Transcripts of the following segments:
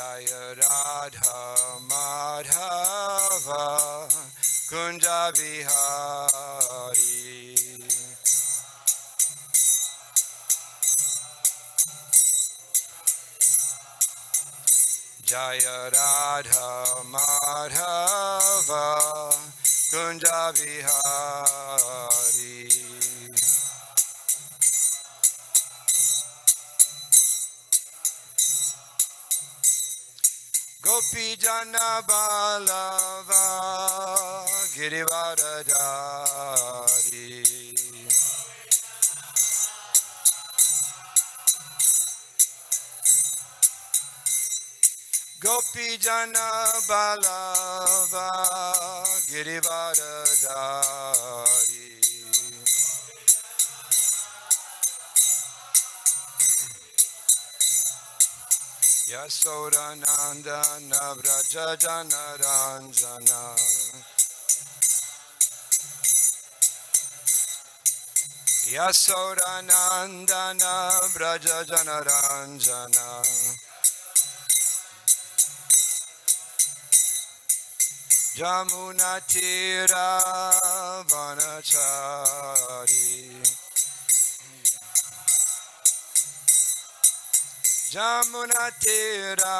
Jaya Radha Madhava Kunja Vihari. Jaya Radha Madhava Kunja Vihari. Gopi Jana Balava Girivaradari. Gopi Jana Balava Girivaradari. Yasodanandana Vraja Janaranjana. Yasodanandana Vraja Janaranjana. Jamuna Tira Vanachari. Jamuna Tira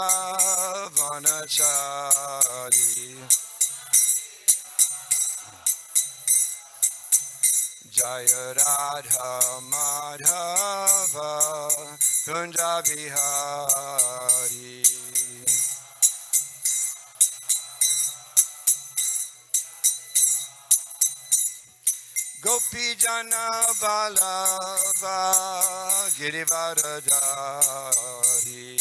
Vanachari. Jaya Radha Madhava Kunja Vihari. Gopi Jana Balava Girivaradari.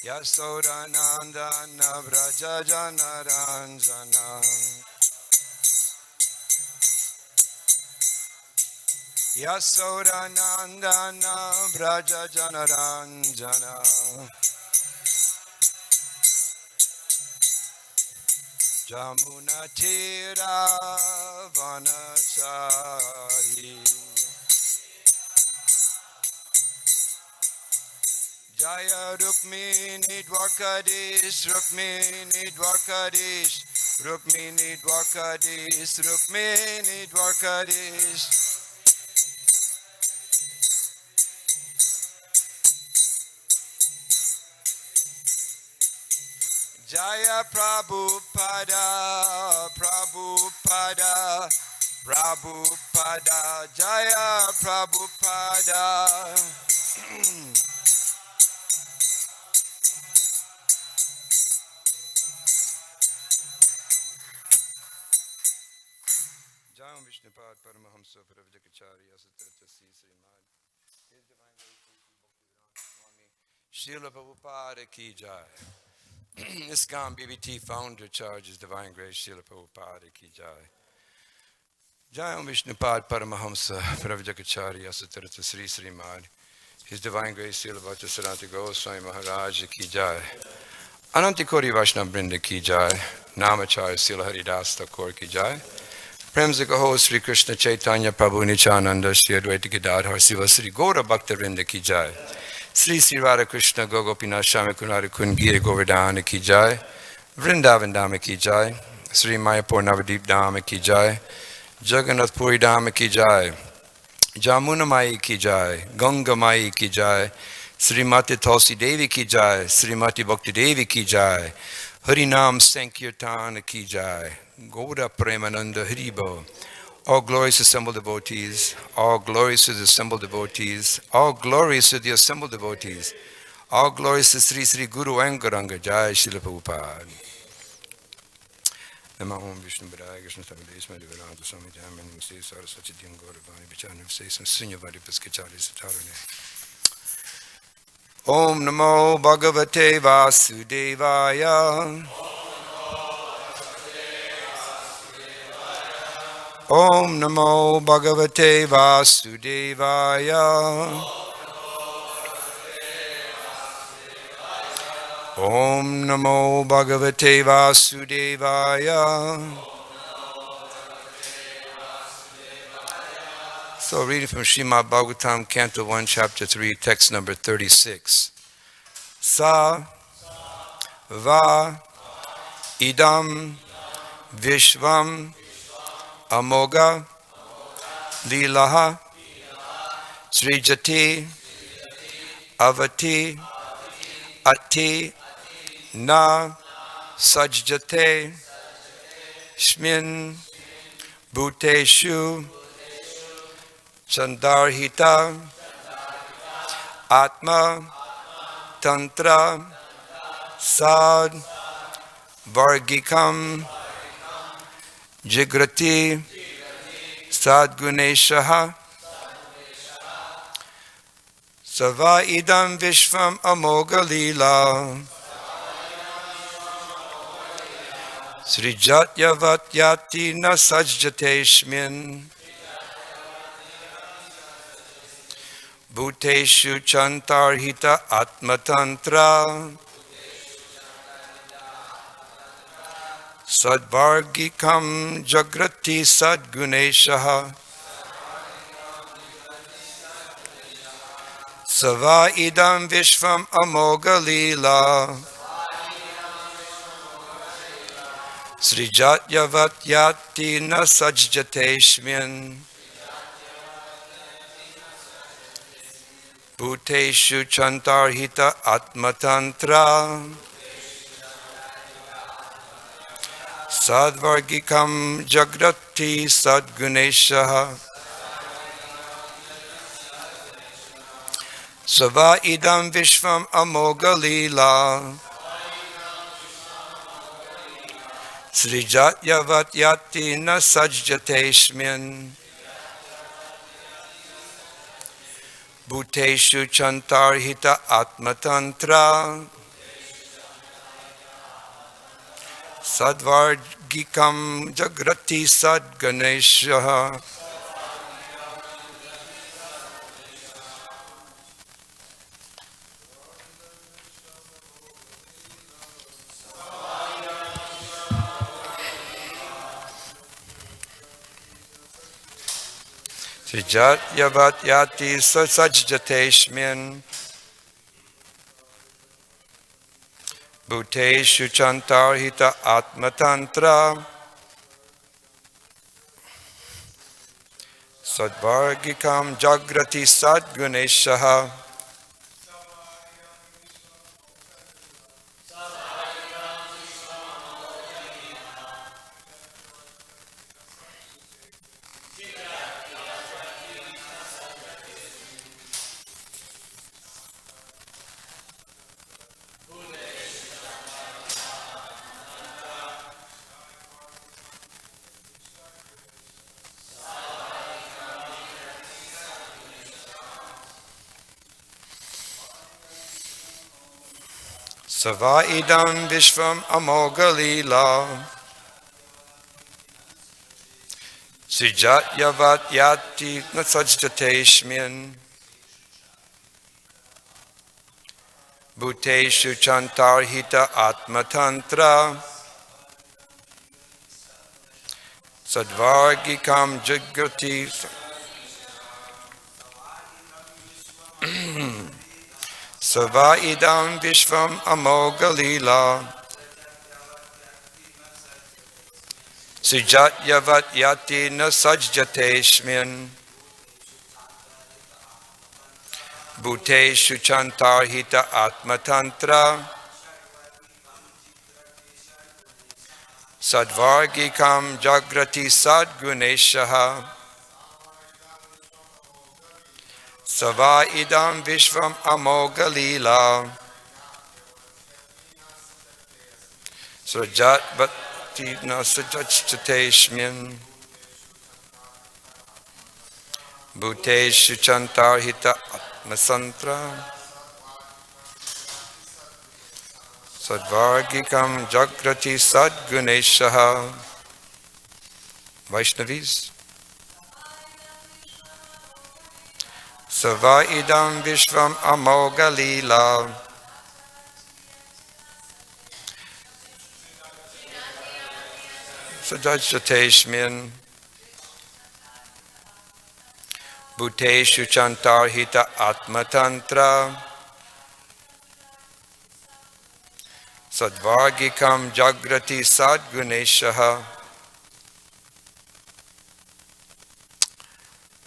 Yasodanandana Vraja Janaranjana. Yasodanandana Vraja Janaranjana. Jamuna Tira Vanachari. Jaya Rukmini Dwarkadish, Rukmini Dwarkadish, Rukmini Dwarkadish, Rukmini Dwarkadish. Jaya Prabhupada, Prabhupada, Prabhupada, Jaya Prabhupada. Jaya Vishnupad Paramahamsa Pravjakacharya Satrata Srimad. His Divine Grace Swami Srila Prabhupada Ki Jai. ISKCON BBT founder charges Divine Grace Srila Prabhupada Ki Jai. Jai Vishnupad Paramahamsa Pravjakacharya Satrata Srimad. His Divine Grace Srila Bhaktisiddhanta Goswami Maharaj Ki Jai. Ananti Kori Vaishnava Brinda Ki Jai. Namacharya Srila Haridas Thakur Ki Jai. Premsika Ho Sri Krishna Chaitanya Prabhu Nityananda Sri Advaita Gadadhar Siva Sri Gaura Bhakta Vrinda Ki Jai. Sri Sri Radha Krishna Gogopinath Shami Kunari Kungiri Govardhana Ki Jai. Vrindavan Dhama Ki Jai. Sri Mayapur Navadip Dhama Ki Jai. Jagannath Puri Dhama Ki Jai. Jamuna Mai Ki Jai. Ganga Mai Ki Jai. Srimati Tulsi Devi Ki Jai. Srimati Bhakti Devi Ki Jai. Harinam Sankirtana Ki Jai. Gauda Premananda Haribo. All glorious assembled devotees, all glorious to the assembled devotees, all glorious to the assembled devotees, all glorious to Sri Sri Guru Angaranga Jai Srila Prabhupada. Nama Om Vishnu Padaya Krishna Tamadesma Devaranta Swami Jamin Muse Saraswati Dhyam Gauravani Vichana Visesam Sunyavadi Paskachari Satarane. Om Namo Bhagavate Vasudevaya. Om Namo Bhagavate Vasudevaya. Om Namo Bhagavate Vasudevaya. So reading from Srimad Bhagavatam, Canto 1, Chapter 3, text number 36. Sa va idam vishvam amoga lilaha srijati avati ati na sajjate shmin bhuteshu chandarhita atma tantra sad vargikam jigrati sadguneshaha sava idam vishvam amoga lila srijatyavat yati na sajjate shmin bhuteshu chantarhita atmatantra sadvargikam jagrati sadguneshaha sava idam vishvam amoga lila srijatyavat yati na sajjate shmin bhuteshu chantarhita atmatantra sadvargikam jagrati sadguneshaha sava idam vishvam amoga lila srijatyavat yati na sajjate shmin bhuteshu chantarhita atmatantra sadvargikam jagrati sadganeshaha. Srijatyavat yati sajjate shmin bhuteshu chantarhita atmatantra sadvargikam jagrati sadguneshaha Sava idam vishvam amoga lila srijatyavat yati na sajjate shmin bhuteshu chantarhita atmatantra sadvargikam jagrati Sava idam vishvam amoga lila srijatyavat yati na sajjate shmin bhuteshu chantarhita atmatantra sadvargikam jagrati sadguneshaha Sava idam vishvam amoga lila srijat bhakti na sajjate shmin bhuteshu chantarhita atmasantra sadvargikam jagrati sadguneshaha. Vaishnavis. Sava idam vishvam amoga lila sadajjate shmin Bhuteshu chantarhita atmatantra Sadvargikam jagrati sadguneshaha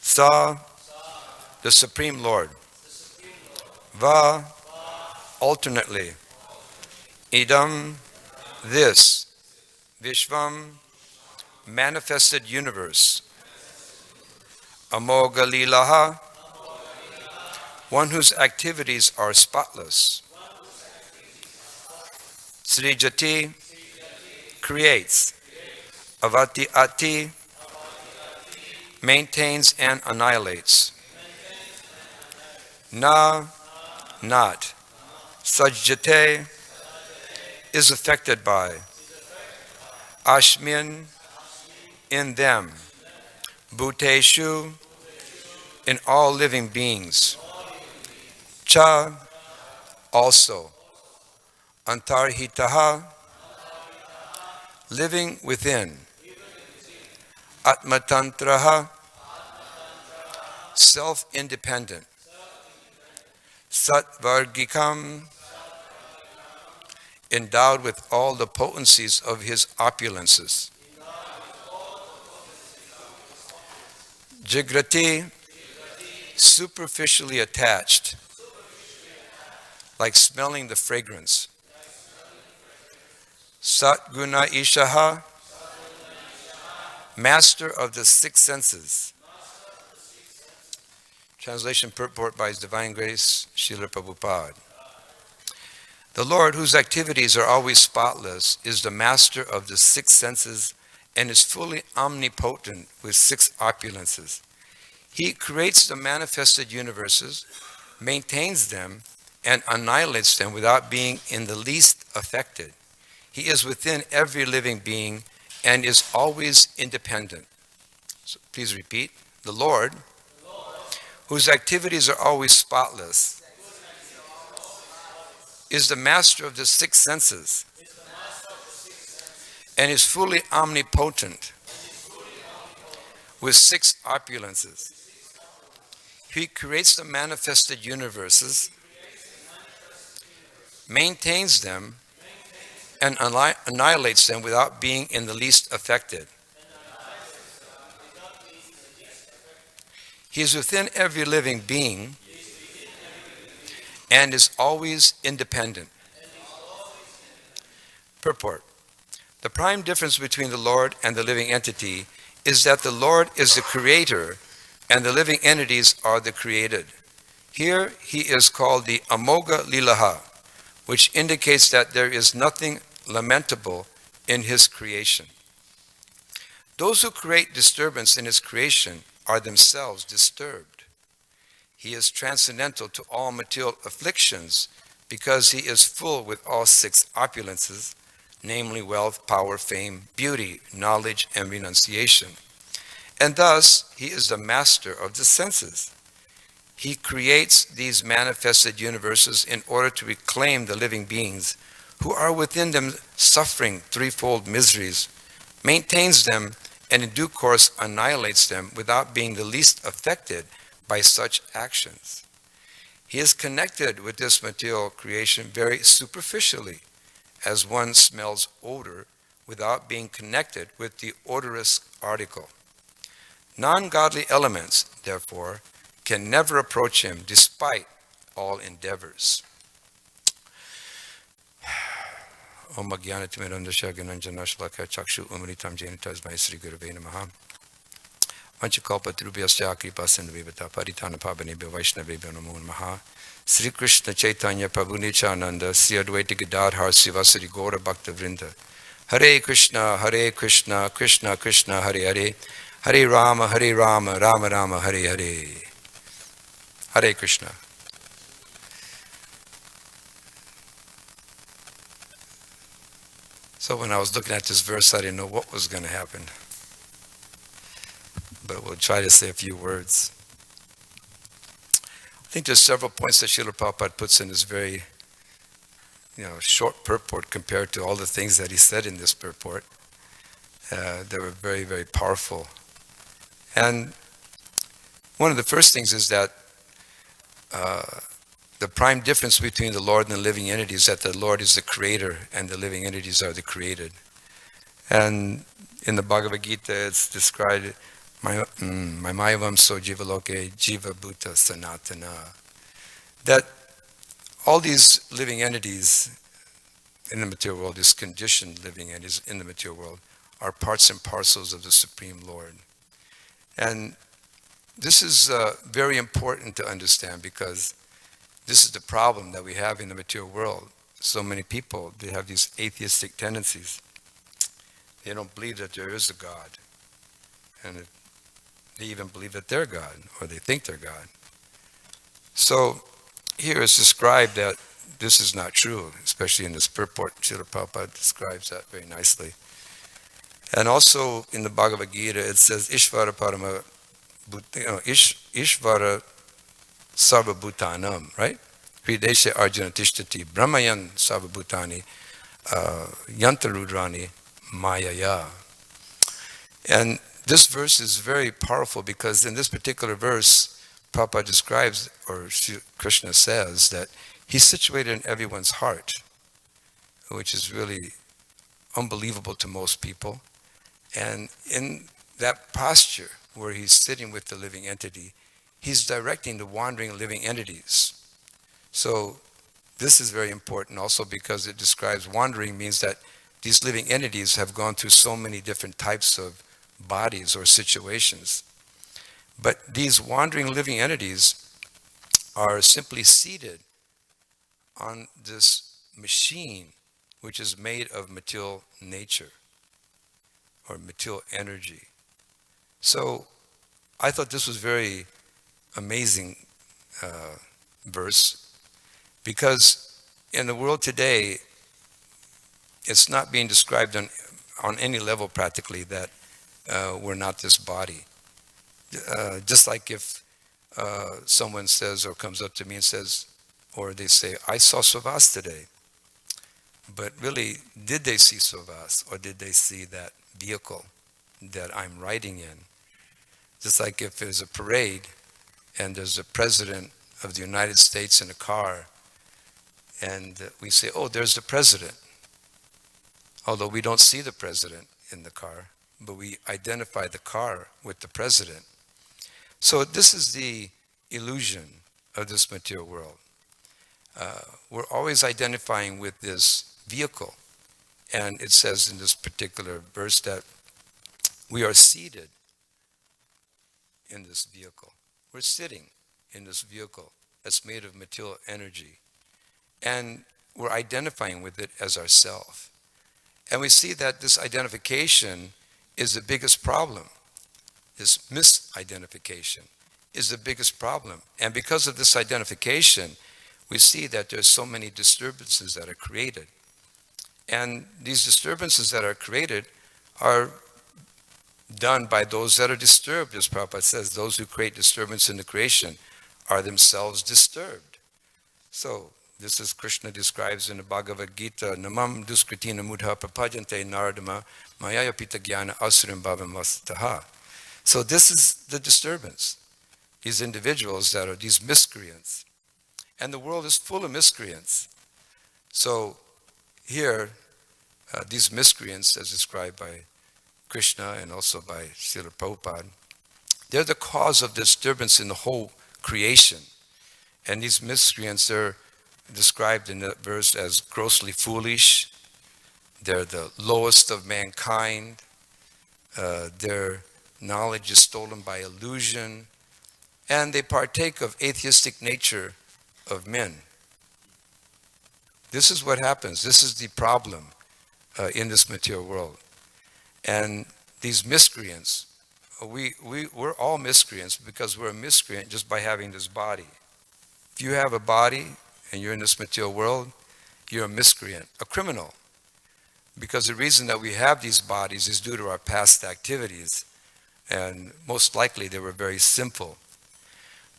Sa, the Supreme Lord. Va, alternately. Idam, this. Vishvam, manifested universe. Amoga lilaha, one whose activities are spotless. Srijati, creates. Avati ati, maintains and annihilates. Na, not. Sajjate, is affected by. Ashmin, in them. Bhuteshu, in all living beings. Cha, also. Antarhitaha, living within. Atmatantraha, self-independent. Satvargikam, endowed with all the potencies of his opulences. Jigrati, superficially attached, like smelling the fragrance. Satguna Ishaha, master of the six senses. Translation purport by His Divine Grace, Srila Prabhupada. The Lord, whose activities are always spotless, is the master of the six senses and is fully omnipotent with six opulences. He creates the manifested universes, maintains them, and annihilates them without being in the least affected. He is within every living being and is always independent. So please repeat. The Lord, whose activities are always spotless, is the master of the six senses and is fully omnipotent with six opulences. He creates the manifested universes, maintains them, and annihilates them without being in the least affected. He is within every living being and is always independent. Purport. The prime difference between the Lord and the living entity is that the Lord is the creator and the living entities are the created. Here he is called the Amoga Lilaha, which indicates that there is nothing lamentable in his creation. Those who create disturbance in his creation are themselves disturbed. He is transcendental to all material afflictions because he is full with all six opulences, namely wealth, power, fame, beauty, knowledge, and renunciation. And thus, he is the master of the senses. He creates these manifested universes in order to reclaim the living beings who are within them suffering threefold miseries, maintains them, and in due course annihilates them without being the least affected by such actions. He is connected with this material creation very superficially, as one smells odor without being connected with the odorous article. Non-godly elements, therefore, can never approach him despite all endeavors. Om Agyanatimirandasya Gananjanashlaka Chakshu Umritam Jainitasmai Sri Gurave Namaha. Vanchakalpatarubhyasya kripa sindhuvibhata paritana pavanebhyo vaishnavebhyo namo namaha. Sri Krishna Chaitanya Prabhu Nityananda Sri Advaita Gadadhar Sivasari Gaura Bhakta Vrinda. Hare Krishna, Krishna Krishna, Hare Hare, Hare Rama, Rama Rama, Hare Hare. Hare Krishna. So when I was looking at this verse, I didn't know what was going to happen. But we'll try to say a few words. I think there's several points that Srila Prabhupada puts in this very short purport compared to all the things that he said in this purport. They were very, very powerful. And one of the first things is that the prime difference between the Lord and the living entity is that the Lord is the creator and the living entities are the created. And in the Bhagavad Gita, it's described, Mamayavam so jivaloke jiva bhuta sanatana, that all these living entities in the material world, these conditioned living entities in the material world, are parts and parcels of the Supreme Lord. And this is very important to understand, because this is the problem that we have in the material world. So many people, they have these atheistic tendencies. They don't believe that there is a God. And they even believe that they're God, or they think they're God. So here it's described that this is not true, especially in this purport. Srila Prabhupada describes that very nicely. And also in the Bhagavad Gita, it says, Ishvara Parama Ishvara Sarva Bhutanam, right? Hridesha Arjuna Tishtati Brahmayan Sarva Bhutani Yantarudrani Mayaya. And this verse is very powerful, because in this particular verse, Prabhupada describes, or Krishna says, that he's situated in everyone's heart, which is really unbelievable to most people. And in that posture where he's sitting with the living entity, he's directing the wandering living entities. So this is very important also, because it describes wandering means that these living entities have gone through so many different types of bodies or situations. But these wandering living entities are simply seated on this machine, which is made of material nature or material energy. So I thought this was very amazing verse, because in the world today, it's not being described on any level practically that we're not this body. Just like if someone says, or comes up to me and says, or they say, I saw Svavasa today. But really, did they see Svavasa, or did they see that vehicle that I'm riding in? Just like if there's a parade and there's a president of the United States in a car, and we say, oh, there's the president. Although we don't see the president in the car, but we identify the car with the president. So this is the illusion of this material world. We're always identifying with this vehicle. And it says in this particular verse that we are seated in this vehicle. We're sitting in this vehicle that's made of material energy. And we're identifying with it as ourself. And we see that this identification is the biggest problem. This misidentification is the biggest problem. And because of this identification, we see that there's so many disturbances that are created. And these disturbances that are created are done by those that are disturbed, as Prabhupada says. Those who create disturbance in the creation are themselves disturbed. So this is Krishna describes in the Bhagavad Gita, Namam duskritina mudha prapajante naradama mayaya pita jnana asuram bhavam vastaha. So this is the disturbance. These individuals that are these miscreants. And the world is full of miscreants. So here, these miscreants, as described by Krishna and also by Srila Prabhupada, they're the cause of disturbance in the whole creation. And these miscreants are described in that verse as grossly foolish. They're the lowest of mankind. Their knowledge is stolen by illusion. And they partake of atheistic nature of men. This is what happens. This is the problem in this material world. And these miscreants, we're all miscreants, because we're a miscreant just by having this body. If you have a body and you're in this material world, you're a miscreant, a criminal. Because the reason that we have these bodies is due to our past activities. And most likely they were very sinful.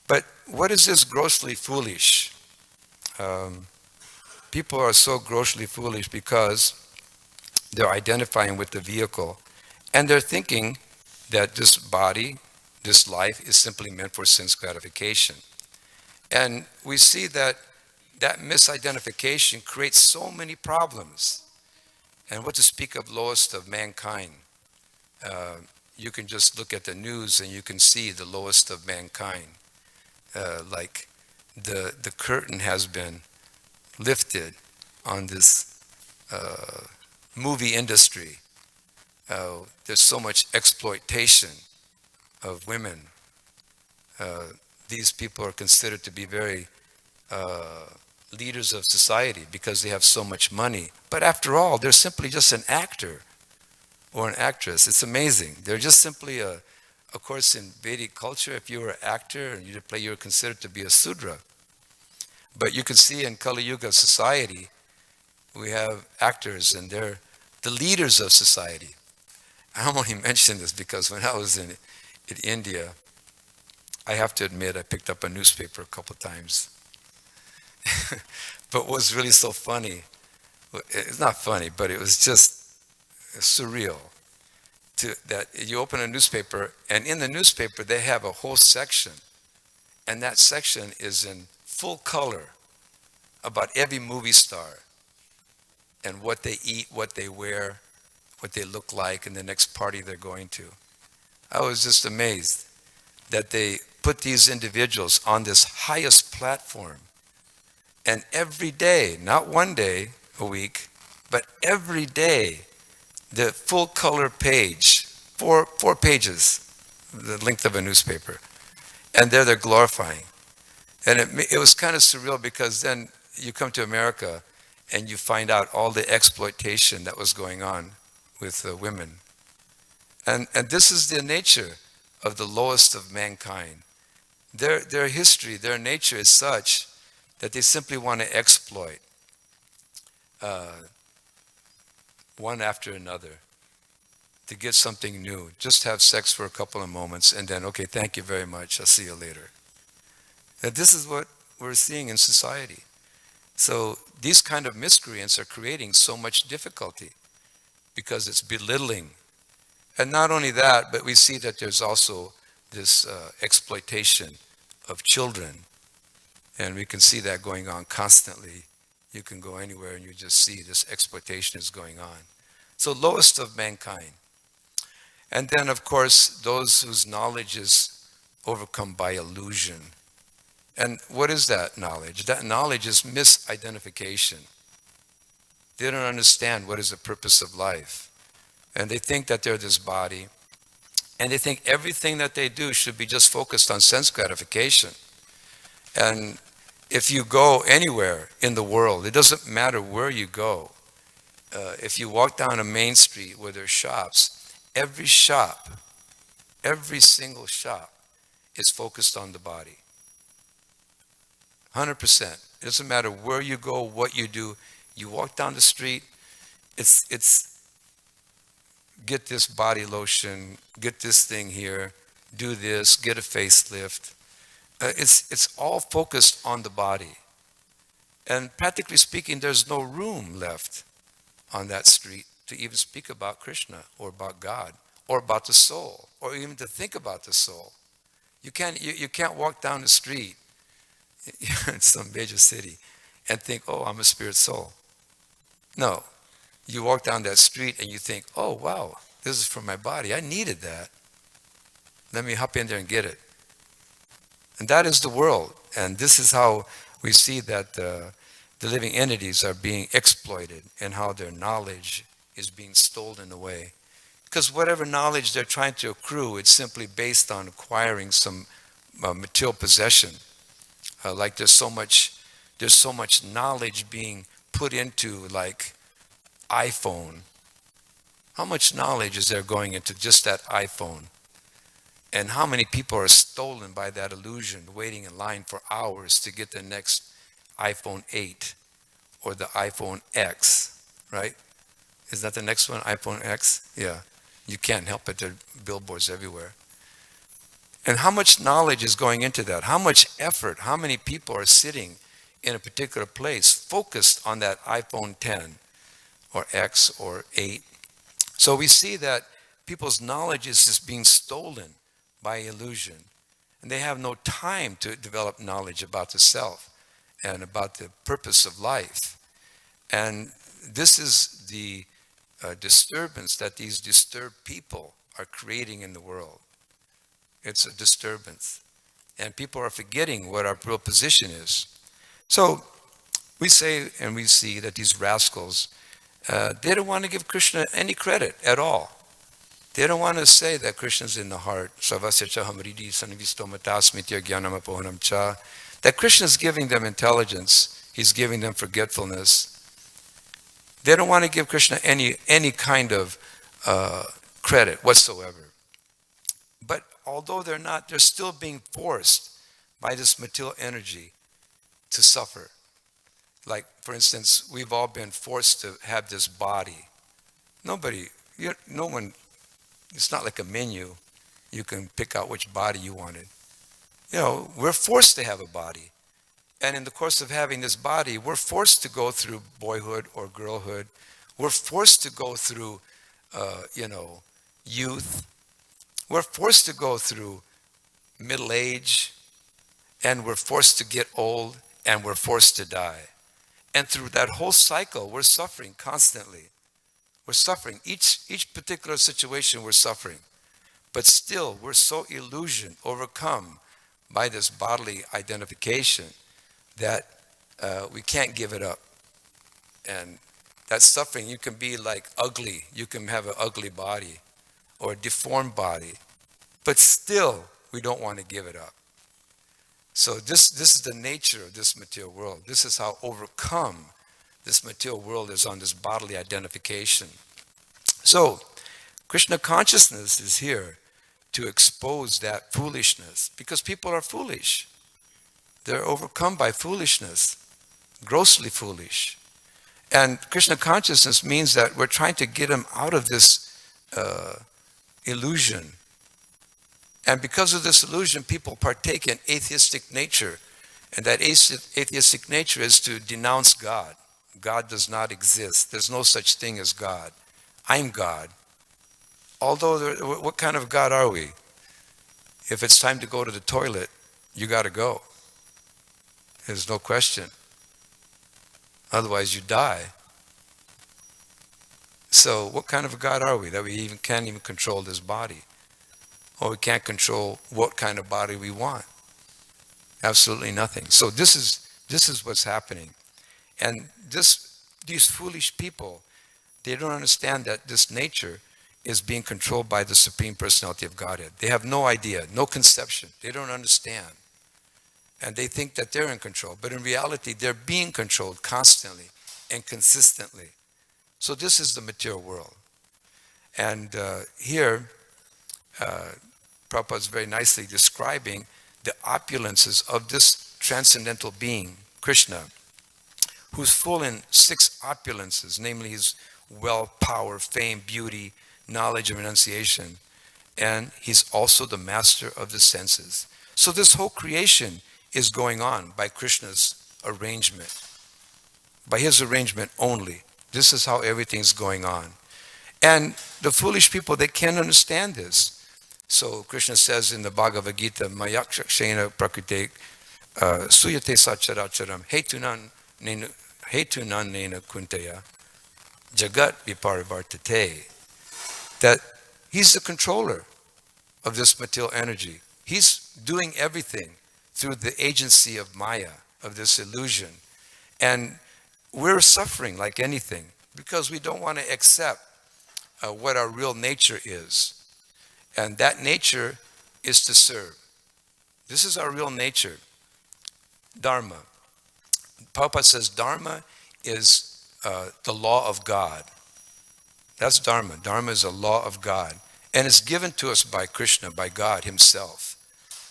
But what is this grossly foolish? People are so grossly foolish because they're identifying with the vehicle, and they're thinking that this body, this life is simply meant for sense gratification. And we see that that misidentification creates so many problems. And what to speak of lowest of mankind? You can just look at the news and you can see the lowest of mankind. Like the curtain has been lifted on this movie industry. There's so much exploitation of women. These people are considered to be very leaders of society because they have so much money. But after all, they're simply just an actor or an actress. It's amazing. They're just simply of course, in Vedic culture, if you were an actor and you play, you were considered to be a Sudra. But you can see in Kali Yuga society, we have actors and they're the leaders of society. I'm only mentioning this because when I was in India, I have to admit I picked up a newspaper a couple of times. But what was really so funny, it's not funny, but it was just surreal that you open a newspaper and in the newspaper they have a whole section and that section is in full color about every movie star and what they eat, what they wear, what they look like in the next party they're going to. I was just amazed that they put these individuals on this highest platform. And every day, not one day a week, but every day, the full color page, four pages, the length of a newspaper. And there they're glorifying. And it was kind of surreal because then you come to America and you find out all the exploitation that was going on with women. And this is the nature of the lowest of mankind. Their history, their nature is such that they simply want to exploit one after another to get something new. Just have sex for a couple of moments and then, okay, thank you very much, I'll see you later. And this is what we're seeing in society. So these kind of miscreants are creating so much difficulty because it's belittling. And not only that, but we see that there's also this exploitation of children. And we can see that going on constantly. You can go anywhere and you just see this exploitation is going on. So lowest of mankind. And then of course, those whose knowledge is overcome by illusion. And what is that knowledge? That knowledge is misidentification. They don't understand what is the purpose of life. And they think that they're this body. And they think everything that they do should be just focused on sense gratification. And if you go anywhere in the world, it doesn't matter where you go. If you walk down a main street where there's shops, every single shop is focused on the body. 100%. It doesn't matter where you go, what you do. You walk down the street, it's get this body lotion, get this thing here, do this, get a facelift. It's all focused on the body. And practically speaking, there's no room left on that street to even speak about Krishna or about God or about the soul or even to think about the soul. You can't walk down the street in some major city and think, oh, I'm a spirit soul. No. You walk down that street and you think, oh, wow, this is for my body. I needed that. Let me hop in there and get it. And that is the world. And this is how we see that the living entities are being exploited and how their knowledge is being stolen away. Because whatever knowledge they're trying to accrue, it's simply based on acquiring some material possession. Like there's so much knowledge being put into like iPhone. How much knowledge is there going into just that iPhone? And how many people are stolen by that illusion, waiting in line for hours to get the next iPhone 8 or the iPhone X, right? Is that the next one, iPhone X? Yeah. You can't help it, there are billboards everywhere. And how much knowledge is going into that? How much effort, how many people are sitting in a particular place focused on that iPhone 10 or X or 8? So we see that people's knowledge is just being stolen by illusion. And they have no time to develop knowledge about the self and about the purpose of life. And this is the disturbance that these disturbed people are creating in the world. It's a disturbance. And people are forgetting what our real position is. So we say and we see that these rascals, they don't want to give Krishna any credit at all. They don't want to say that Krishna's in the heart. That Krishna's giving them intelligence. He's giving them forgetfulness. They don't want to give Krishna any kind of credit whatsoever. But although they're still being forced by this material energy to suffer. Like, for instance, we've all been forced to have this body. No one, it's not like a menu. You can pick out which body you wanted. We're forced to have a body. And in the course of having this body, we're forced to go through boyhood or girlhood. We're forced to go through, youth. We're forced to go through middle age. And we're forced to get old. And we're forced to die. And through that whole cycle, we're suffering constantly. We're suffering. Each particular situation, we're suffering. But still, we're so overcome by this bodily identification that we can't give it up. And that suffering, you can be like ugly. You can have an ugly body or a deformed body. But still, we don't want to give it up. So this is the nature of this material world. This is how overcome this material world is on this bodily identification. So Krishna consciousness is here to expose that foolishness, because people are foolish. They're overcome by foolishness, grossly foolish. And Krishna consciousness means that we're trying to get them out of this illusion. And because of this illusion, people partake in atheistic nature. And that atheistic nature is to denounce God. God does not exist. There's no such thing as God. I'm God. Although, what kind of God are we? If it's time to go to the toilet, you got to go. There's no question. Otherwise, you die. So what kind of a God are we that we can't even control this body? Or we can't control what kind of body we want? Absolutely nothing. So this is what's happening. And these foolish people, they don't understand that this nature is being controlled by the Supreme Personality of Godhead. They have no idea, no conception. They don't understand. And they think that they're in control. But in reality, they're being controlled constantly and consistently. So this is the material world. And here, Prabhupada is very nicely describing the opulences of this transcendental being, Krishna, who's full in 6 opulences, namely his wealth, power, fame, beauty, knowledge, and renunciation. And he's also the master of the senses. So this whole creation is going on by Krishna's arrangement, by his arrangement only. This is how everything's going on. And the foolish people, they can't understand this. So Krishna says in the Bhagavad Gita, Mayakshakshena prakrite suyate sacharacharam hetunan nena kuntaya jagat viparivartate. That he's the controller of this material energy. He's doing everything through the agency of Maya, of this illusion. And we're suffering like anything because we don't want to accept what our real nature is. And that nature is to serve. This is our real nature. Dharma. Prabhupada says Dharma is the law of God. That's Dharma. Dharma is a law of God. And it's given to us by Krishna, by God himself.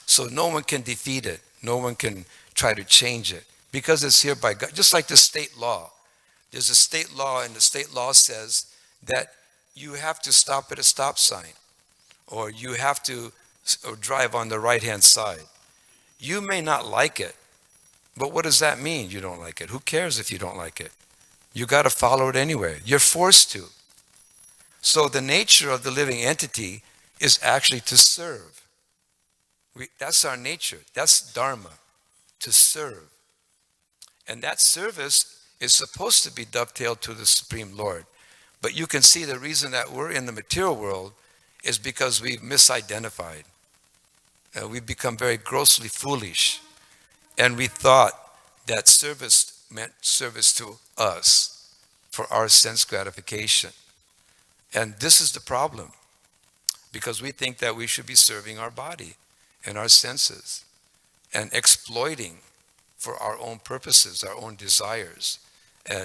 So no one can defeat it. No one can try to change it. Because it's here by God. Just like the state law. There's a state law, and the state law says that you have to stop at a stop sign. Or you have to drive on the right-hand side. You may not like it, but what does that mean, you don't like it? Who cares if you don't like it? You got to follow it anyway. You're forced to. So the nature of the living entity is actually to serve. That's our nature. That's dharma, to serve. And that service is supposed to be dovetailed to the Supreme Lord. But you can see the reason that we're in the material world is because we've misidentified. We've become very grossly foolish. And we thought that service meant service to us for our sense gratification. And this is the problem, because we think that we should be serving our body and our senses and exploiting for our own purposes, our own desires,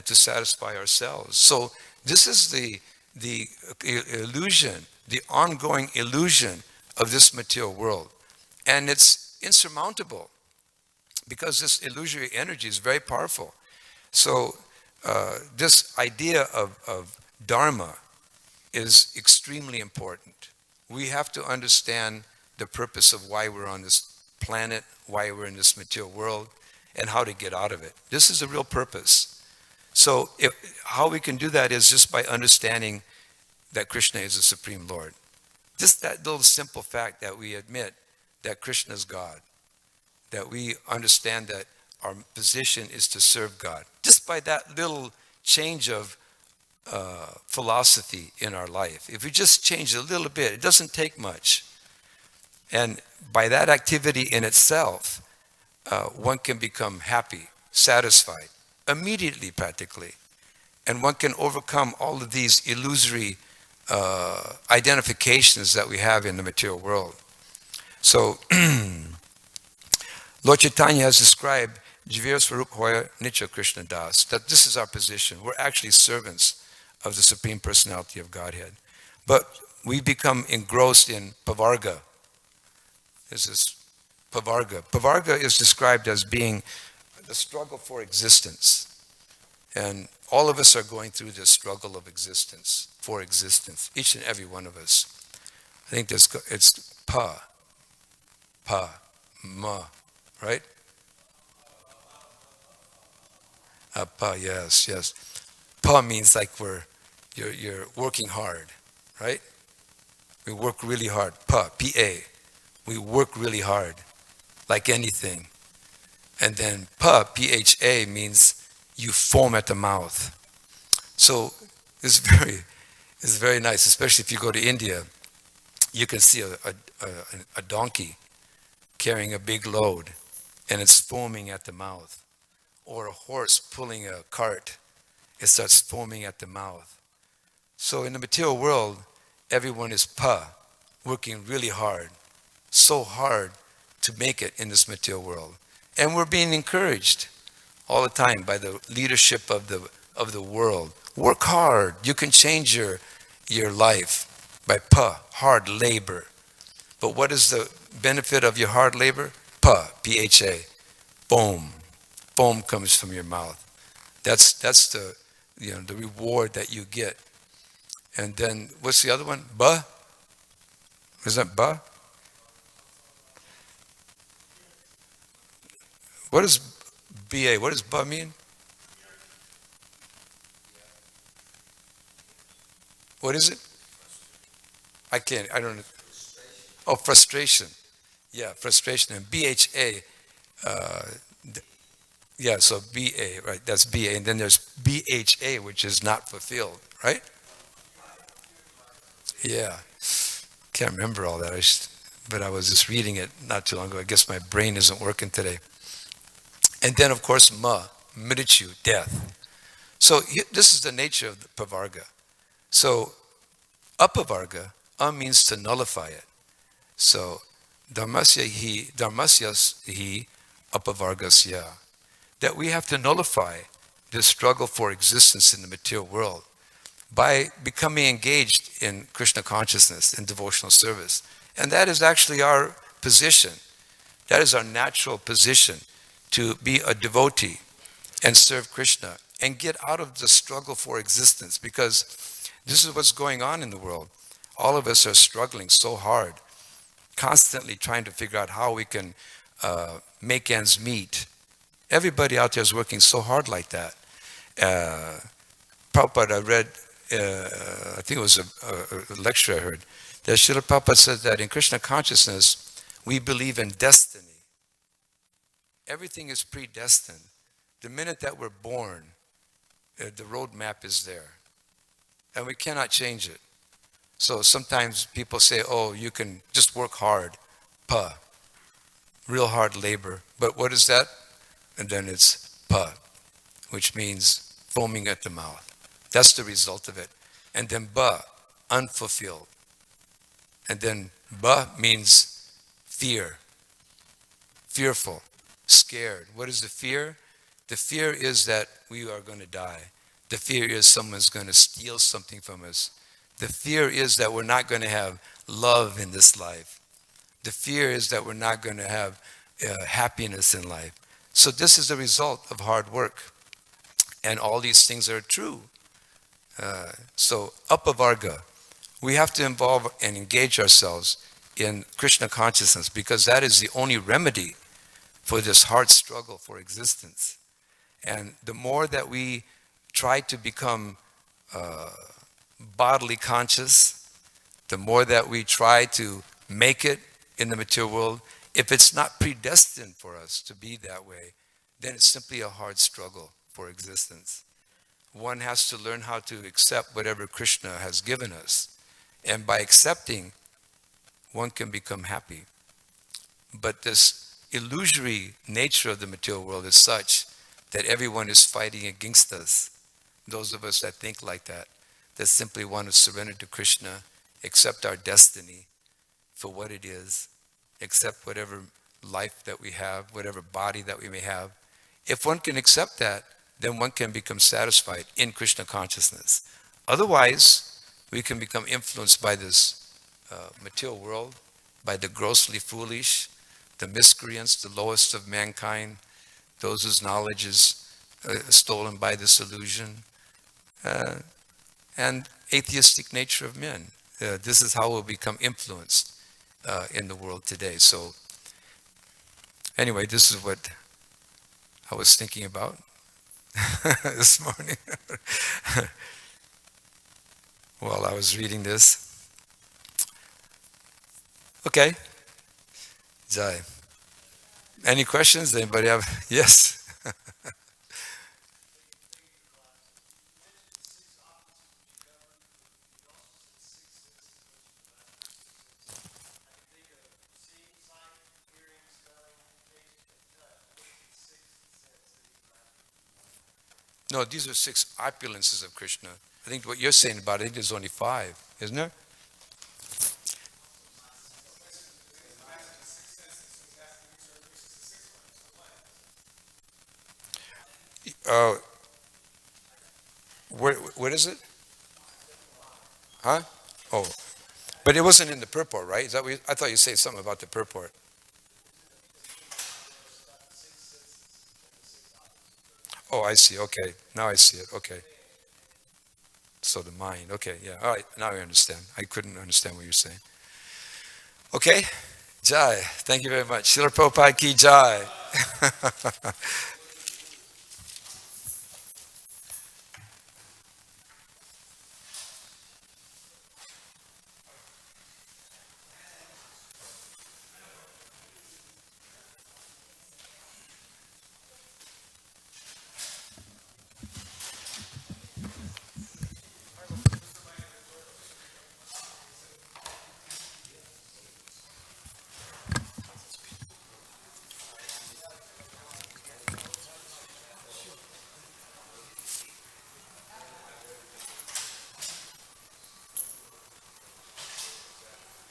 to satisfy ourselves. So this is the illusion, the ongoing illusion of this material world. And it's insurmountable because this illusory energy is very powerful. So this idea of dharma is extremely important. We have to understand the purpose of why we're on this planet, why we're in this material world, and how to get out of it. This is the real purpose. So how we can do that is just by understanding that Krishna is the Supreme Lord. Just that little simple fact that we admit that Krishna is God, that we understand that our position is to serve God. Just by that little change of philosophy in our life. If we just change a little bit, it doesn't take much. And by that activity in itself, one can become happy, satisfied, immediately practically. And one can overcome all of these illusory identifications that we have in the material world. So, Lord Chaitanya has described Jivir Swarup Hoya Nitya Krishna Das, that this is our position. We're actually servants of the Supreme Personality of Godhead. But we become engrossed in pavarga. There's this pavarga. Pavarga is described as being the struggle for existence. And all of us are going through this struggle of existence, for existence, each and every one of us. I think it's pa, ma, right? Pa, yes. Pa means like you're working hard, right? We work really hard. Pa, P-A. We work really hard, like anything. And then pa, P-H-A, means you foam at the mouth. So it's very nice, especially if you go to India. You can see a donkey carrying a big load, and it's foaming at the mouth. Or a horse pulling a cart, it starts foaming at the mouth. So in the material world, everyone is pa, working really hard, so hard to make it in this material world. And we're being encouraged all the time by the leadership of the world. Work hard. You can change your life by pa, hard labor. But what is the benefit of your hard labor? Pa, P-H-A, boom. Foam comes from your mouth. That's the the reward that you get. And then what's the other one? Ba? Is that ba? What is B-A? What does ba mean? What is it? I don't know. Oh, frustration. Yeah, frustration. And B-H-A, yeah, so B-A, right, that's B-A. And then there's B-H-A, which is not fulfilled, right? Yeah. Can't remember all that, but I was just reading it not too long ago. I guess my brain isn't working today. And then, of course, mritu, death. So this is the nature of the pavarga. So apavarga, means to nullify it. So dharmasya hi apavargasya. That we have to nullify this struggle for existence in the material world by becoming engaged in Krishna consciousness and devotional service. And that is actually our position. That is our natural position, to be a devotee and serve Krishna and get out of the struggle for existence, because this is what's going on in the world. All of us are struggling so hard, constantly trying to figure out how we can make ends meet. Everybody out there is working so hard like that. Prabhupada, I read, I think it was a lecture I heard, that Srila Prabhupada said that in Krishna consciousness, We believe in destiny. Everything is predestined. The minute that we're born, the roadmap is there. And we cannot change it. So sometimes people say, oh, you can just work hard. Pa. Real hard labor. But what is that? And then it's pa, which means foaming at the mouth. That's the result of it. And then ba, unfulfilled. And then ba means fear, fearful, scared. What is the fear? The fear is that we are going to die. The fear is someone's going to steal something from us. The fear is that we're not going to have love in this life. The fear is that we're not going to have happiness in life. So this is the result of hard work. And all these things are true. So Apavarga, we have to involve and engage ourselves in Krishna consciousness because that is the only remedy for this hard struggle for existence. And the more that we try to become bodily conscious, the more that we try to make it in the material world, if it's not predestined for us to be that way, then it's simply a hard struggle for existence. One has to learn how to accept whatever Krishna has given us. And by accepting, one can become happy. But this illusory nature of the material world is such that everyone is fighting against us. Those of us that think like that simply want to surrender to Krishna, accept our destiny for what it is, accept whatever life that we have, whatever body that we may have. If one can accept that, then one can become satisfied in Krishna consciousness. Otherwise, we can become influenced by this material world, by the grossly foolish, the miscreants, the lowest of mankind, those whose knowledge is stolen by this illusion, and atheistic nature of men. This is how we'll become influenced in the world today. So anyway, this is what I was thinking about this morning while I was reading this. Okay. Jai. Any questions? Anybody have? Yes. No, these are 6 opulences of Krishna. I think what you're saying about it, I think there's only 5, isn't there? Uh, what is it? Huh? Oh, but it wasn't in the purport, right? Is that what I thought you said something about the purport. Oh, I see. Okay. Now I see it. Okay. So the mind. Okay. Yeah. All right. Now I understand. I couldn't understand what you're saying. Okay. Jai. Thank you very much. Srila Prabhupada ki Jai.